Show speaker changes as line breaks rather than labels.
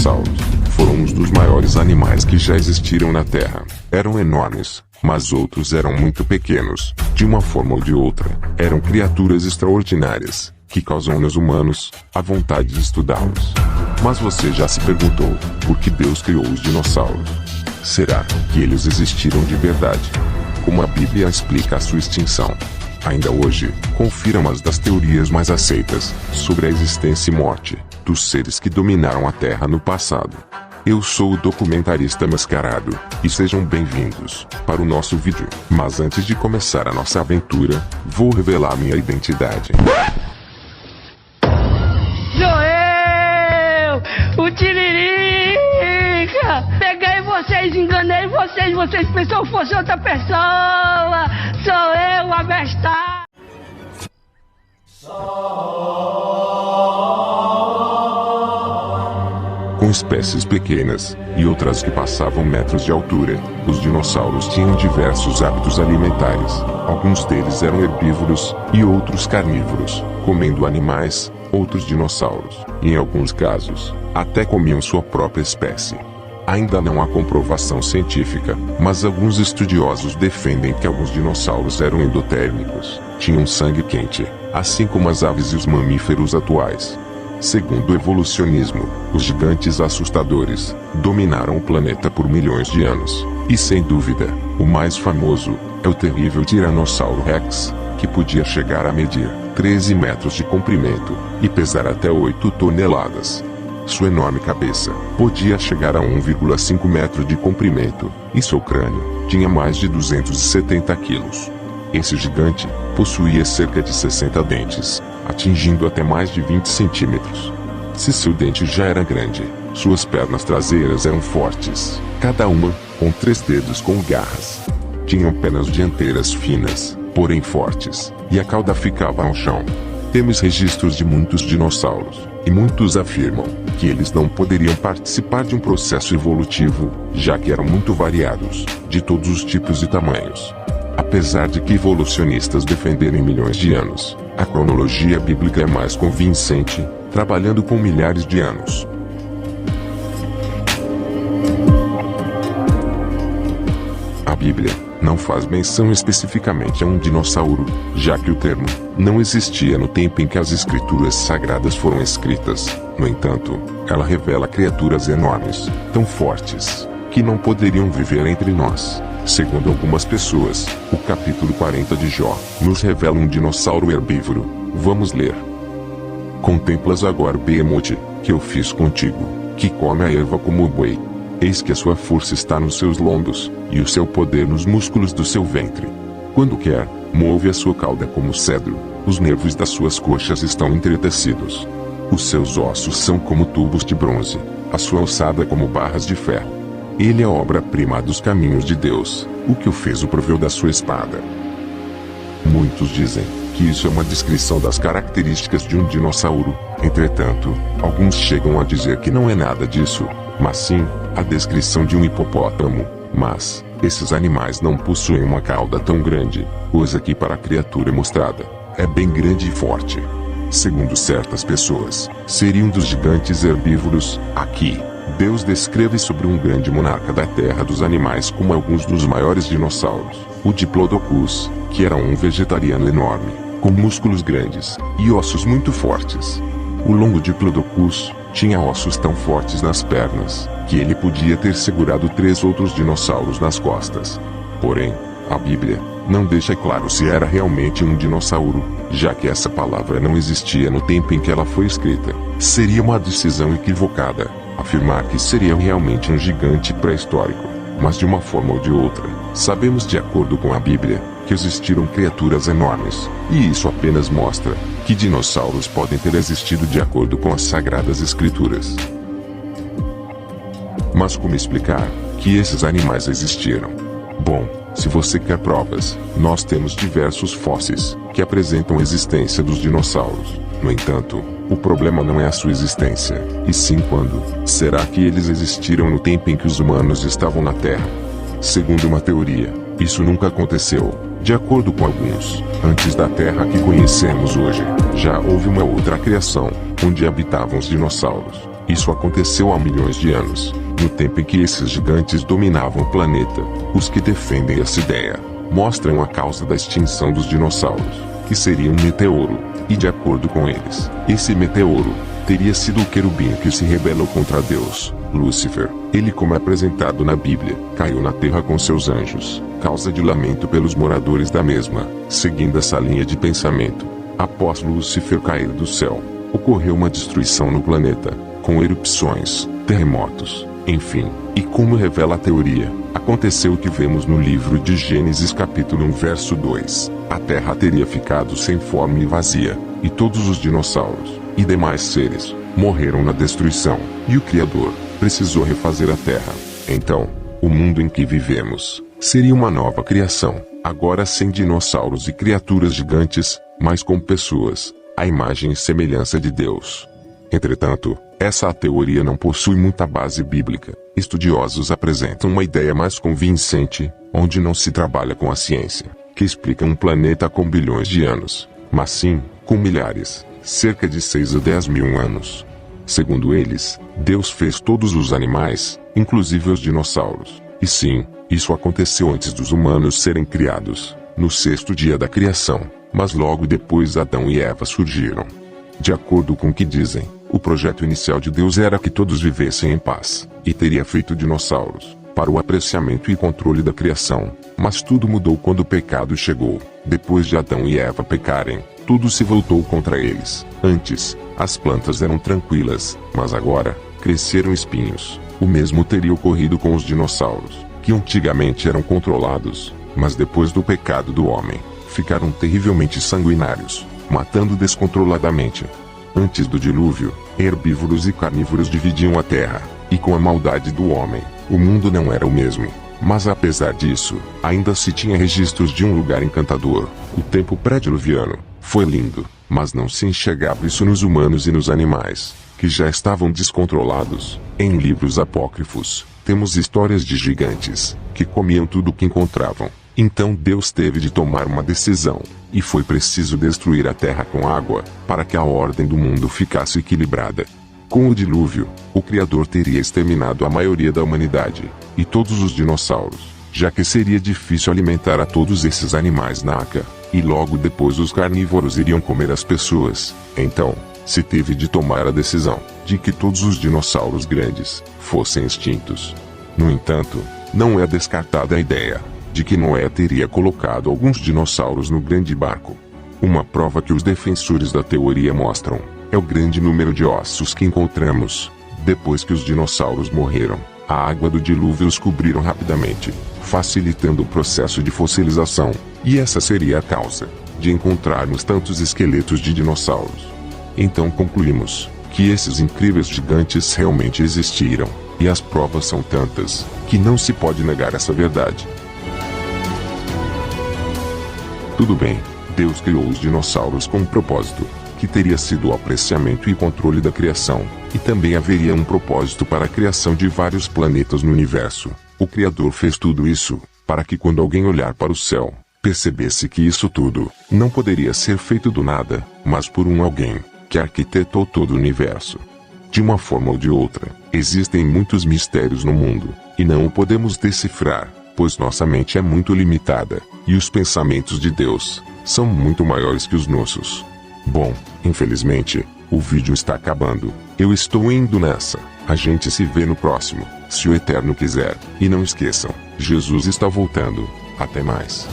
dinossauros foram um dos maiores animais que já existiram na Terra. Eram enormes, mas outros eram muito pequenos. De uma forma ou de outra, eram criaturas extraordinárias, que causam nos humanos a vontade de estudá-los. Mas você já se perguntou, por que Deus criou os dinossauros? Será que eles existiram de verdade? Como a Bíblia explica a sua extinção? Ainda hoje, confira uma das teorias mais aceitas sobre a existência e morte dos seres que dominaram a Terra no passado. Eu sou o documentarista mascarado, e sejam bem-vindos para o nosso vídeo. Mas antes de começar a nossa aventura, vou revelar minha identidade.
Sou eu, o Tiririca! Peguei vocês, enganei vocês pensaram que fosse outra pessoa! Sou eu, o abestado!
Com espécies pequenas, e outras que passavam metros de altura, os dinossauros tinham diversos hábitos alimentares. Alguns deles eram herbívoros, e outros carnívoros, comendo animais, outros dinossauros, e em alguns casos, até comiam sua própria espécie. Ainda não há comprovação científica, mas alguns estudiosos defendem que alguns dinossauros eram endotérmicos, tinham sangue quente, assim como as aves e os mamíferos atuais. Segundo o evolucionismo, os gigantes assustadores dominaram o planeta por milhões de anos, e sem dúvida, o mais famoso é o terrível Tiranossauro Rex, que podia chegar a medir 13 metros de comprimento e pesar até 8 toneladas. Sua enorme cabeça podia chegar a 1,5 metros de comprimento, e seu crânio tinha mais de 270 quilos. Esse gigante possuía cerca de 60 dentes, atingindo até mais de 20 centímetros. Se seu dente já era grande, suas pernas traseiras eram fortes, cada uma com 3 dedos com garras. Tinham penas dianteiras finas, porém fortes, e a cauda ficava ao chão. Temos registros de muitos dinossauros, e muitos afirmam que eles não poderiam participar de um processo evolutivo, já que eram muito variados, de todos os tipos e tamanhos. Apesar de que evolucionistas defenderem milhões de anos, a cronologia bíblica é mais convincente, trabalhando com milhares de anos. A Bíblia não faz menção especificamente a um dinossauro, já que o termo não existia no tempo em que as escrituras sagradas foram escritas. No entanto, ela revela criaturas enormes, tão fortes, que não poderiam viver entre nós. Segundo algumas pessoas, o capítulo 40 de Jó nos revela um dinossauro herbívoro. Vamos ler. Contemplas agora o Behemoth, que eu fiz contigo, que come a erva como o boi. Eis que a sua força está nos seus lombos, e o seu poder nos músculos do seu ventre. Quando quer, move a sua cauda como cedro, os nervos das suas coxas estão entretecidos. Os seus ossos são como tubos de bronze, a sua alçada como barras de ferro. Ele é a obra-prima dos caminhos de Deus, o que o fez o proveu da sua espada. Muitos dizem que isso é uma descrição das características de um dinossauro. Entretanto, alguns chegam a dizer que não é nada disso, mas sim a descrição de um hipopótamo. Mas esses animais não possuem uma cauda tão grande, coisa que para a criatura mostrada é bem grande e forte. Segundo certas pessoas, seria um dos gigantes herbívoros. Aqui, Deus descreve sobre um grande monarca da terra dos animais como alguns dos maiores dinossauros, o Diplodocus, que era um vegetariano enorme, com músculos grandes e ossos muito fortes. O longo Diplodocus tinha ossos tão fortes nas pernas, que ele podia ter segurado 3 outros dinossauros nas costas. Porém, a Bíblia não deixa claro se era realmente um dinossauro, já que essa palavra não existia no tempo em que ela foi escrita. Seria uma decisão equivocada afirmar que seria realmente um gigante pré-histórico, mas de uma forma ou de outra, sabemos de acordo com a Bíblia, que existiram criaturas enormes, e isso apenas mostra que dinossauros podem ter existido de acordo com as Sagradas Escrituras. Mas como explicar que esses animais existiram? Bom, se você quer provas, nós temos diversos fósseis que apresentam a existência dos dinossauros. No entanto, o problema não é a sua existência, e sim quando. Será que eles existiram no tempo em que os humanos estavam na Terra? Segundo uma teoria, isso nunca aconteceu. De acordo com alguns, antes da Terra que conhecemos hoje, já houve uma outra criação, onde habitavam os dinossauros. Isso aconteceu há milhões de anos, no tempo em que esses gigantes dominavam o planeta. Os que defendem essa ideia mostram a causa da extinção dos dinossauros, que seria um meteoro, e de acordo com eles, esse meteoro teria sido o querubim que se rebelou contra Deus, Lúcifer. Ele, como é apresentado na Bíblia, caiu na terra com seus anjos, causa de lamento pelos moradores da mesma. Seguindo essa linha de pensamento, após Lúcifer cair do céu, ocorreu uma destruição no planeta, com erupções, terremotos, enfim. E como revela a teoria, aconteceu o que vemos no livro de Gênesis capítulo 1 verso 2. A terra teria ficado sem forma e vazia, e todos os dinossauros e demais seres morreram na destruição, e o Criador precisou refazer a terra. Então, o mundo em que vivemos seria uma nova criação, agora sem dinossauros e criaturas gigantes, mas com pessoas, à imagem e semelhança de Deus. Entretanto, essa teoria não possui muita base bíblica. Estudiosos apresentam uma ideia mais convincente, onde não se trabalha com a ciência, que explica um planeta com bilhões de anos, mas sim, com milhares, cerca de 6 a 10 mil anos. Segundo eles, Deus fez todos os animais, inclusive os dinossauros. E sim, isso aconteceu antes dos humanos serem criados, no 6º dia da criação, mas logo depois Adão e Eva surgiram. De acordo com o que dizem, o projeto inicial de Deus era que todos vivessem em paz, e teria feito dinossauros, para o apreciamento e controle da criação. Mas tudo mudou quando o pecado chegou. Depois de Adão e Eva pecarem, tudo se voltou contra eles. Antes, as plantas eram tranquilas, mas agora, cresceram espinhos. O mesmo teria ocorrido com os dinossauros, que antigamente eram controlados, mas depois do pecado do homem, ficaram terrivelmente sanguinários, matando descontroladamente. Antes do dilúvio, herbívoros e carnívoros dividiam a terra, e com a maldade do homem, o mundo não era o mesmo. Mas apesar disso, ainda se tinha registros de um lugar encantador. O tempo pré-diluviano foi lindo, mas não se enxergava isso nos humanos e nos animais, que já estavam descontrolados. Em livros apócrifos, temos histórias de gigantes, que comiam tudo o que encontravam. Então Deus teve de tomar uma decisão, e foi preciso destruir a terra com água, para que a ordem do mundo ficasse equilibrada. Com o dilúvio, o Criador teria exterminado a maioria da humanidade, e todos os dinossauros, já que seria difícil alimentar a todos esses animais na arca, e logo depois os carnívoros iriam comer as pessoas. Então, se teve de tomar a decisão, de que todos os dinossauros grandes, fossem extintos. No entanto, não é descartada a ideia de que Noé teria colocado alguns dinossauros no grande barco. Uma prova que os defensores da teoria mostram é o grande número de ossos que encontramos. Depois que os dinossauros morreram, a água do dilúvio os cobriram rapidamente, facilitando o processo de fossilização, e essa seria a causa de encontrarmos tantos esqueletos de dinossauros. Então concluímos que esses incríveis gigantes realmente existiram, e as provas são tantas que não se pode negar essa verdade. Tudo bem, Deus criou os dinossauros com um propósito, que teria sido o apreciamento e controle da criação, e também haveria um propósito para a criação de vários planetas no universo. O Criador fez tudo isso, para que quando alguém olhar para o céu, percebesse que isso tudo não poderia ser feito do nada, mas por alguém que arquitetou todo o universo. De uma forma ou de outra, existem muitos mistérios no mundo, e não o podemos decifrar, pois nossa mente é muito limitada, e os pensamentos de Deus são muito maiores que os nossos. Bom, infelizmente, o vídeo está acabando. Eu estou indo nessa. A gente se vê no próximo, se o Eterno quiser. E não esqueçam, Jesus está voltando. Até mais.